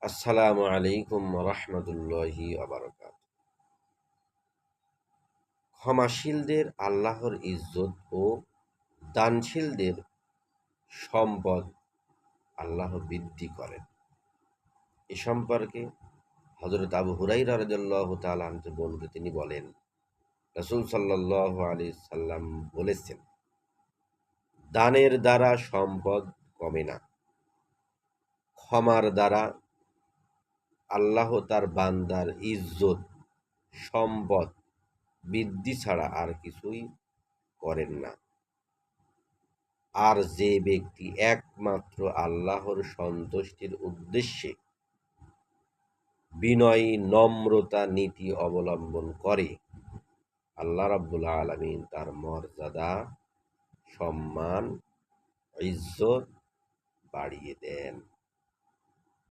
আসসালামু আলাইকুম রহমতুল্লাহি ওয়াবারাকাতুহু। ক্ষমাশীলদের আল্লাহর ইজ্জত ও দানশীলদের সম্পদ আল্লাহ বৃদ্ধি করেন। এ সম্পর্কে হযরত আবু হুরায়রা রাদিয়াল্লাহু তাআলা আনহু বর্ণিত, তিনি বলেন, রাসূল সাল্লাল্লাহু আলাইহি সাল্লাম বলেছেন, দানের দ্বারা সম্পদ কমে না, ক্ষমার দ্বারা আল্লাহ তার বান্দার ইজ্জত সম্পদ বৃদ্ধি ছাড়া আর কিছুই করেন না। আর যে ব্যক্তি একমাত্র আল্লাহর সন্তুষ্টির উদ্দেশ্যে বিনয়ী নম্রতা নীতি অবলম্বন করে, আল্লাহ রাব্বুল আলামিন তার মর্যাদা, সম্মান, ইজ্জত বাড়িয়ে দেন।